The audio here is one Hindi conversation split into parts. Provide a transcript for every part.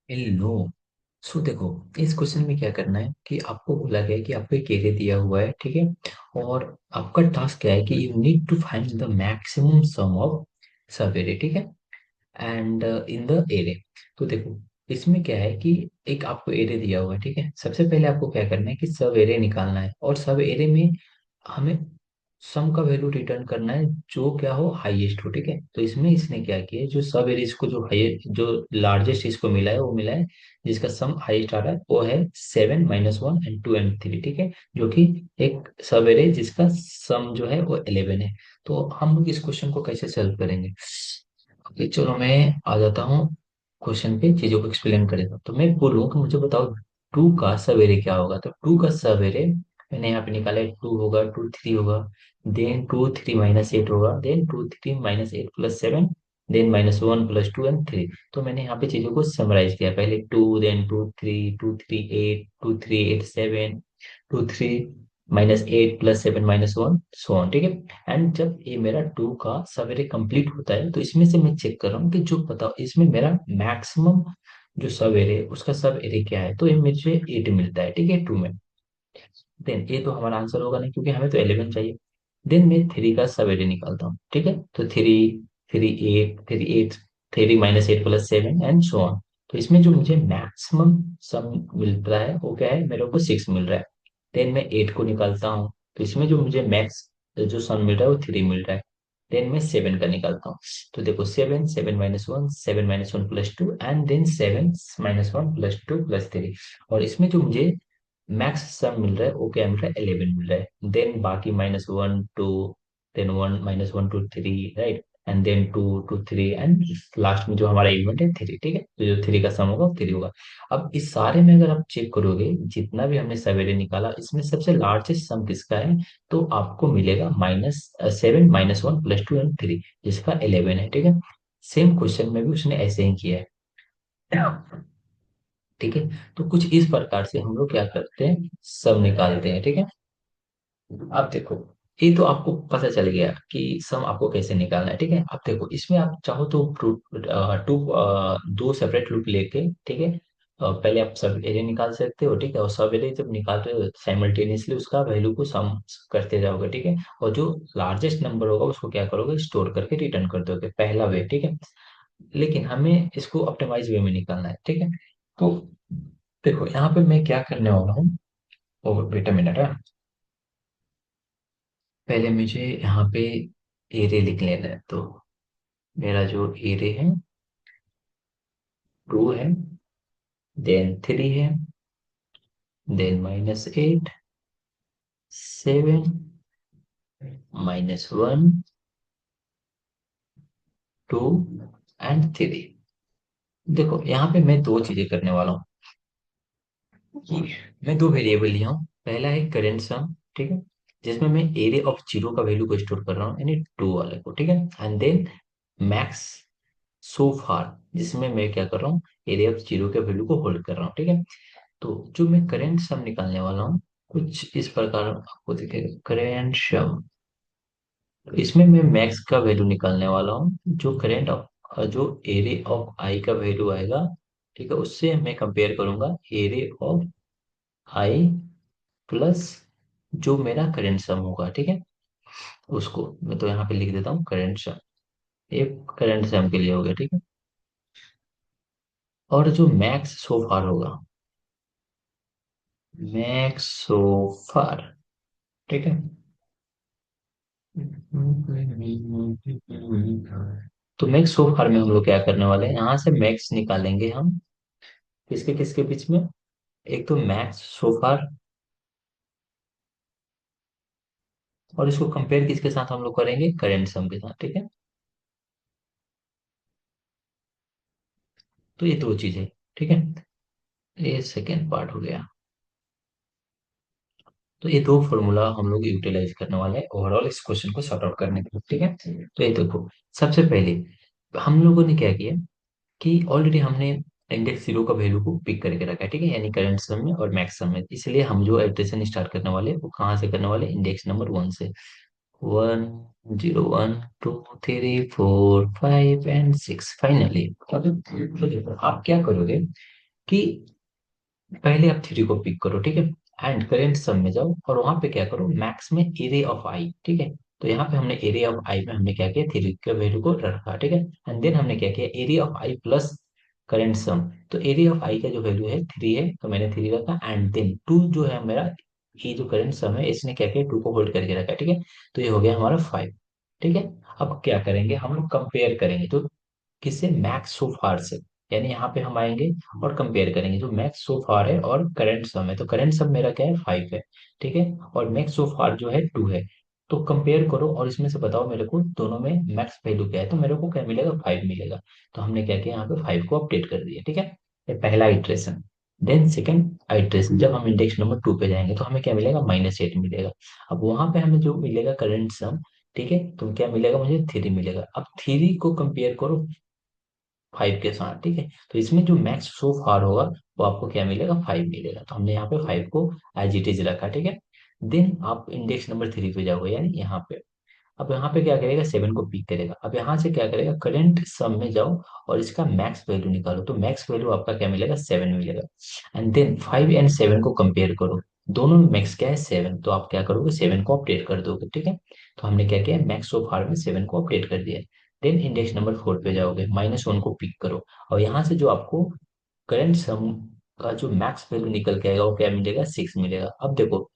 हेलो। सो देखो, इस क्वेश्चन में क्या करना है कि आपको बोला गया है कि आपको एक एरे दिया हुआ है, ठीक है। और आपका टास्क क्या है कि you need to find the maximum sum of sub array, ठीक है, एंड इन द एरे। तो देखो, इसमें क्या है कि एक आपको एरे दिया हुआ है, ठीक है। सबसे पहले आपको क्या करना है कि सब एरे निकालना है, और सब एरे में हमें सम का वैल्यू रिटर्न करना है जो क्या हो, हाईएस्ट हो, ठीक है। तो इसमें इसने क्या किया है, जो सब एरे इसको जो हाईएस्ट जो लार्जेस्ट इसको मिला है वो मिला है, जिसका सम हाईएस्ट आ रहा है वो है 7 - 1 and 2 and 3, ठीक है। जो कि एक सब एरे जिसका सम जो है वो 11 है। तो हम लोग इस क्वेश्चन को कैसे सॉल्व करेंगे? ओके, चलो मैं आ जाता हूँ क्वेश्चन पे, चीजों को एक्सप्लेन करेगा। तो मैं बोलूँ कि मुझे बताओ टू का सवेरे क्या होगा। तो टू का सवेरे मैंने यहाँ पे निकाला है, टू होगा, टू थ्री होगा, then two three minus eight होगा, then two three minus eight plus seven, then -1 + 2 and 3। तो मैंने यहाँ पे चीजों को समराइज किया, पहले to, then two three 8, 2 3 8 7, 2 3 - 8 + 7 - 1, so on, ठीक है। एंड जब ये मेरा टू का सवेरे कंप्लीट होता है तो इसमें से मैं चेक कर रहा हूँ कि जो बताओ इसमें मेरा मैक्सिमम जो सवेरे उसका सब एरे क्या है। तो ये मुझे 8 मिलता है, ठीक है, टू में। देन ये तो हमारा आंसर होगा नहीं, क्योंकि हमें तो 11 चाहिए। देन मैं थ्री का सवेरे निकालता हूँ, ठीक है। तो three, three eight 3 - 8 + 7 and so on. तो इसमें जो मुझे मैक्सिमम सम मिल रहा है वो क्या है, मेरे को 6 मिल रहा है। देन मैं 8 को निकालता हूँ, तो इसमें जो मुझे मैक्स जो सम मिल रहा है वो 3 मिल रहा है। देन मैं 7 का निकालता हूँ। तो देखो, 7, 7 - 1, 7 - 1 + 2 एंड देन 7 - 1 + 2 + 3। और इसमें जो मुझे मैक्स सम मिल रहा है वो क्या मिल रहा है, 11 मिल रहा है। देन बाकी -1 2, then 1 - 1 - 2 3, right, and then 2 2 3, and last में जो हमारा एलिमेंट है 3, ठीक है। तो जो 3 का सम होगा वो 3 होगा। अब इस सारे में अगर आप चेक करोगे, जितना भी हमने सवेरे निकाला इसमें सबसे लार्जेस्ट सम किसका है, तो आपको मिलेगा -7 - 1 + 2 and 3, जिसका 11 है, ठीक है। सेम क्वेश्चन में भी उसने ऐसे ही किया है, ठीक है। तो कुछ इस प्रकार से हम लोग क्या करते हैं, सम निकालते हैं, ठीक है। अब देखो, ये तो आपको पता चल गया कि सम आपको कैसे निकालना है, ठीक है। अब देखो, इसमें आप चाहो तो टू दो सेपरेट लूप लेके, ठीक है, पहले आप सब एरिया निकाल सकते हो, ठीक है। और सब एरिया जब निकालते हो साइमल्टेनियसली उसका वैल्यू को सम करते जाओगे, ठीक है। और जो लार्जेस्ट नंबर होगा उसको क्या करोगे, स्टोर करके रिटर्न कर दोगे, पहला वे, ठीक है। लेकिन हमें इसको ऑप्टिमाइज वे में निकालना है, ठीक है। तो देखो, यहाँ पे मैं क्या करने वाला हूँ, और वेट अ मिनट है, पहले मुझे यहाँ पे एरे लिख लेना है। तो मेरा जो एरे है, टू है, देन थ्री है, देन -8, 7, -1, 2 and 3। देखो, यहाँ पे मैं दो चीजें करने वाला हूँ कि मैं दो वेरिएबल लिया हूँ। पहला है करेंट सम, ठीक है, जिसमें मैं एरे ऑफ जीरो का वैल्यू को स्टोर कर रहा हूँ, यानी टू वाले को, ठीक है। एंड देन मैक्स सो फार, जिसमें मैं क्या कर रहा हूँ, एरिया ऑफ जीरो के वैल्यू को होल्ड कर रहा हूँ, ठीक है। तो जो मैं करेंट सम निकालने वाला हूँ कुछ इस प्रकार आपको दिखेगा, करेंट सम। तो इसमें मैं मैक्स का वैल्यू निकालने वाला हूँ, जो करेंट ऑफ जो एरे ऑफ आई का वैल्यू आएगा, ठीक है, उससे मैं कंपेयर करूंगा एरे ऑफ आई प्लस जो मेरा करेंट सम होगा, ठीक है, उसको मैं तो यहाँ पे लिख देता हूँ करेंट सम। ये करेंट सम के लिए हो गया, ठीक है। और जो मैक्स सो फार होगा, मैक्स सो फार, ठीक है। तो मैक्स सो फार में हम लोग क्या करने वाले हैं, यहाँ से मैक्स निकालेंगे हम, किसके किसके बीच में, एक तो मैक्स सो फार, और इसको कंपेयर किसके साथ हम लोग करेंगे, करेंट सम के साथ, ठीक है। तो ये दो चीजें, ठीक है। ये सेकेंड पार्ट हो गया। तो ये दो फॉर्मूला हम लोग यूटिलाइज करने वाले हैं ओवरऑल इस क्वेश्चन को सॉर्ट आउट करने के लिए, ठीक है। तो ये देखो, सबसे पहले हम लोगों ने क्या किया कि ऑलरेडी हमने इंडेक्स जीरो का वैल्यू को पिक करके रखा है, ठीक है, यानी करंट सम में और मैक्स सम में। इसलिए हम जो एडिशन स्टार्ट करने वाले हैं वो कहाँ से करने वाले, इंडेक्स नंबर 1 से। 1 0 1 2 3 4 5 and 6 फाइनली। तो देखो, आप क्या करोगे, कि पहले आप थ्री को पिक करो, ठीक है, एंड करेंट सम में जाओ और वहां पे क्या करो, मैक्स में एरे ऑफ आई, ठीक है। तो यहाँ पे हमने एरे ऑफ आई में हमने क्या किया, थ्री के वैल्यू को रखा, ठीक है। एंड देन हमने क्या किया, array of I plus current sum. तो एरे ऑफ आई का जो वैल्यू है थ्री है, तो मैंने थ्री रखा, एंड देन टू जो है मेरा, ये जो करंट सम है इसने क्या किया, टू को होल्ड करके रखा, ठीक है। तो ये हो गया हमारा फाइव, ठीक है। अब क्या करेंगे, हम लोग कंपेयर करेंगे तो किससे, मैक्स सो फार से। यानी यहाँ पे हम आएंगे और कंपेयर करेंगे जो मैक्स सो फार है और करंट सम है। तो करंट सम मेरा क्या है, फाइव है, ठीक है, और मैक्स सो फार जो है टू है। तो कंपेयर करो और इसमें से बताओ मेरे को दोनों में मैक्स वैल्यू क्या है, तो मेरे को क्या मिलेगा, फाइव मिलेगा। तो हमने क्या किया, यहाँ पे फाइव को अपडेट कर दिया, ठीक है। ये पहला इटरेशन। देन सेकंड इटरेशन, जब हम इंडेक्स नंबर टू पे जाएंगे तो हमें क्या मिलेगा, माइनस एट मिलेगा। अब वहां पे हमें जो मिलेगा करंट सम, ठीक है, तो क्या मिलेगा मुझे, थ्री मिलेगा। अब थ्री को कंपेयर करो फाइव के साथ, ठीक है। तो इसमें जो मैक्स सो फार होगा वो आपको क्या मिलेगा, फाइव मिलेगा। तो हमने यहाँ पे फाइव को एज इट इज रखा, ठीक है। देन आप इंडेक्स नंबर थ्री पे जाओगे, यानी यहाँ पे। अब यहाँ पे क्या करेगा, सेवन को पिक करेगा। अब यहाँ से क्या करेगा, करंट सम में जाओ और इसका मैक्स वैल्यू निकालो। तो मैक्स वैल्यू आपका क्या मिलेगा, सेवन मिलेगा। And then five and seven को कंपेयर करो, दोनों में मैक्स क्या है, सेवन। तो आप क्या करोगे, सेवन को अपडेट कर दोगे, ठीक है। तो हमने क्या किया, मैक्स ऑफ आर में सेवन को अपडेट कर दिया। देन इंडेक्स नंबर फोर पे जाओगे, माइनस वन को पिक करो और यहाँ से जो आपको करंट सम का जो मैक्स वैल्यू निकल के आएगा वो क्या मिलेगा, सिक्स मिलेगा। अब देखो,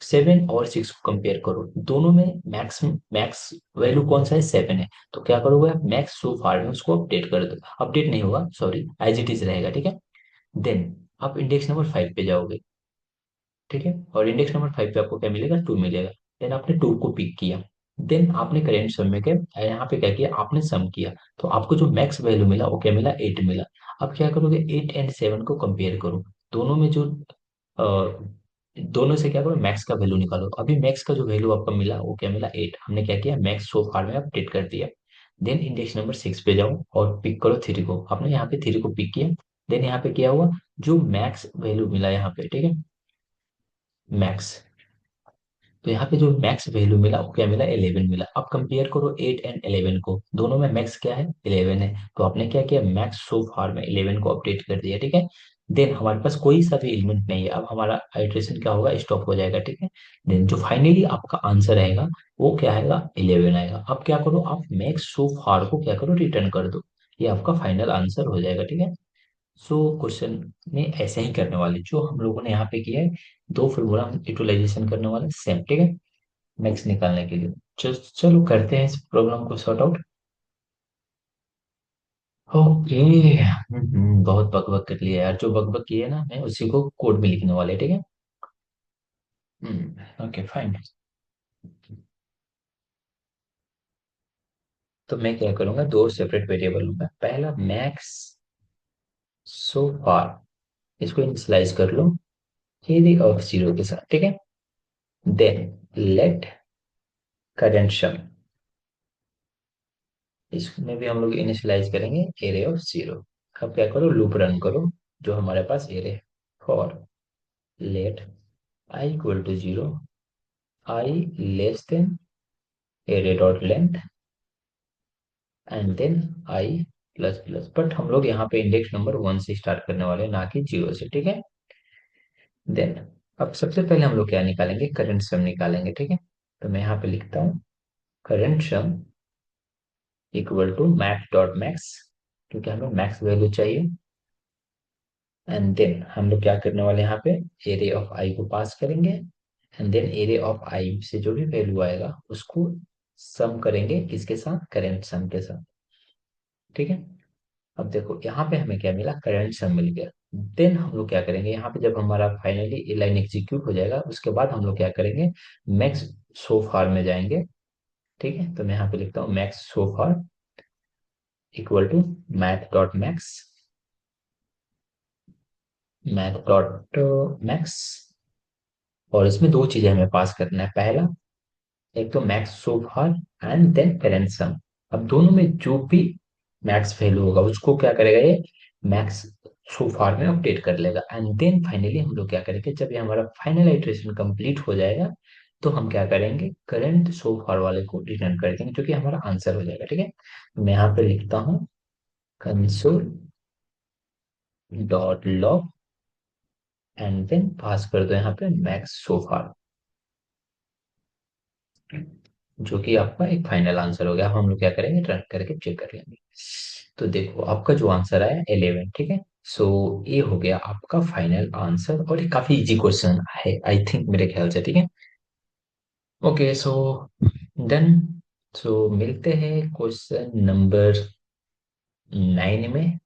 सेवन और सिक्स को कंपेयर करो, दोनों में मैक्स मैक्स वैल्यू कौन सा है, सेवन है। तो क्या करोगे आप, मैक्स सो फार में उसको अपडेट कर दो, अपडेट नहीं होगा सॉरी, एज इट इज रहेगा, ठीक है। देन आप इंडेक्स नंबर फाइव पे जाओगे, ठीक है, और इंडेक्स नंबर फाइव पे आपको क्या मिलेगा, टू मिलेगा। देन आपने टू को पिक किया। देन आपने करेंट सम में क्या, यहाँ पे क्या किया, आपने सम किया। तो आपको जो मैक्स वैल्यू मिला वो क्या मिला, एट मिला। अब क्या करोगे, एट एंड सेवन को कंपेयर करो, दोनों में जो दोनों से क्या करो, मैक्स का वैल्यू निकालो। अभी मैक्स का जो वैल्यू आपको मिला वो क्या मिला, एट। हमने क्या किया, मैक्स सो फार में अपडेट कर दिया। देन इंडेक्स नंबर सिक्स पे जाओ और पिक करो थ्री को। आपने यहाँ पे थ्री को पिक किया। देन यहाँ पे क्या हुआ, जो मैक्स वैल्यू मिला यहाँ पे, ठीक है, मैक्स। तो यहाँ पे जो मैक्स वैल्यू मिला वो क्या मिला, 11 मिला। अब कंपेयर करो 8 एंड 11 को, दोनों में मैक्स क्या है, 11 है। तो आपने क्या किया, मैक्स सो फार में 11 को अपडेट कर दिया, ठीक है। देन हमारे पास कोई सा भी एलिमेंट नहीं है, अब हमारा आइट्रेशन क्या होगा, स्टॉप हो जाएगा, ठीक है। देन जो फाइनली आपका आंसर आएगा वो क्या आएगा, 11 आएगा। अब क्या करो, आप मैक्स सो फार को क्या करो, रिटर्न कर दो। ये आपका फाइनल आंसर हो जाएगा, ठीक है। सो क्वेश्चन में ऐसे ही करने वाले जो हम लोगों ने यहाँ पे किया है, दो फॉर्मूला हम यूटिलाइजेशन करने वाले सेम, ठीक है, मैक्स निकालने के लिए। चलो करते हैं इस प्रॉब्लम को सॉर्ट आउट। ओके। बहुत बकबक कर लिया यार, जो बकबक की है ना मैं उसी को कोड में लिखने वाले, ठीक है। Okay fine. तो मैं क्या करूंगा, दो सेपरेट वेरिएबल लूंगा। पहला मैक्स सो फार, इसको इनिशियलाइज कर लो एरी ऑफ जीरो के साथ, ठीक है। देन लेट करंट सम, इसमें भी हम लोग इनिशियलाइज करेंगे एरे ऑफ जीरो। अब क्या करो, लूप रन करो, जो हमारे पास एरे है, for let i equal to zero, i less than array dot length, and then i plus plus. But हम लोग यहाँ पे इंडेक्स नंबर वन से स्टार्ट करने वाले हैं, ना कि जीरो से, ठीक है। देन अब सबसे पहले हम लोग क्या निकालेंगे, करंट सम निकालेंगे, ठीक है। तो मैं यहाँ पे लिखता हूँ current sum equal to math dot max, क्योंकि हमें मैक्स वैल्यू चाहिए। एंड देन हम लोग क्या करने वाले हैं, यहाँ पे एरे ऑफ आई को पास करेंगे। एंड देन एरे ऑफ आई से जो भी वैल्यू आएगा उसको सम करेंगे किसके साथ, करेंट सम के साथ, ठीक है। अब देखो यहाँ पे हमें क्या मिला, करंट सम मिल गया। देन हम लोग क्या करेंगे, यहाँ पे जब हमारा फाइनली ये लाइन एग्जीक्यूट हो जाएगा उसके बाद हम लोग क्या करेंगे, मैक्स सो फार में जाएंगे, ठीक है। तो मैं यहाँ पे लिखता हूँ max so far equal to math dot max, math dot max. और इसमें दो चीजें हमें पास करना है, पहला एक तो max so far and then parent sum. अब दोनों में जो भी मैक्स वैल्यू होगा उसको क्या करेगा ये, मैक्स सो फार में अपडेट कर लेगा। एंड देन फाइनली हम लोग क्या करेंगे, जब ये हमारा फाइनल इटरेशन कंप्लीट हो जाएगा तो हम क्या करेंगे, करंट सो फार वाले को रिटर्न कर देंगे, जो कि हमारा आंसर हो जाएगा, ठीक है। मैं यहाँ पे लिखता हूँ console dot log and then pass कर दो यहाँ पे मैक्स सो फार, जो कि आपका एक फाइनल आंसर हो गया। अब हम लोग क्या करेंगे, रन करके चेक कर लेंगे। तो देखो आपका जो आंसर आया 11, ठीक है। सो ये हो गया आपका फाइनल आंसर, और ये काफी इजी क्वेश्चन है आई थिंक, मेरे ख्याल से, ठीक है। Okay so done. सो मिलते हैं क्वेश्चन नंबर 9 में।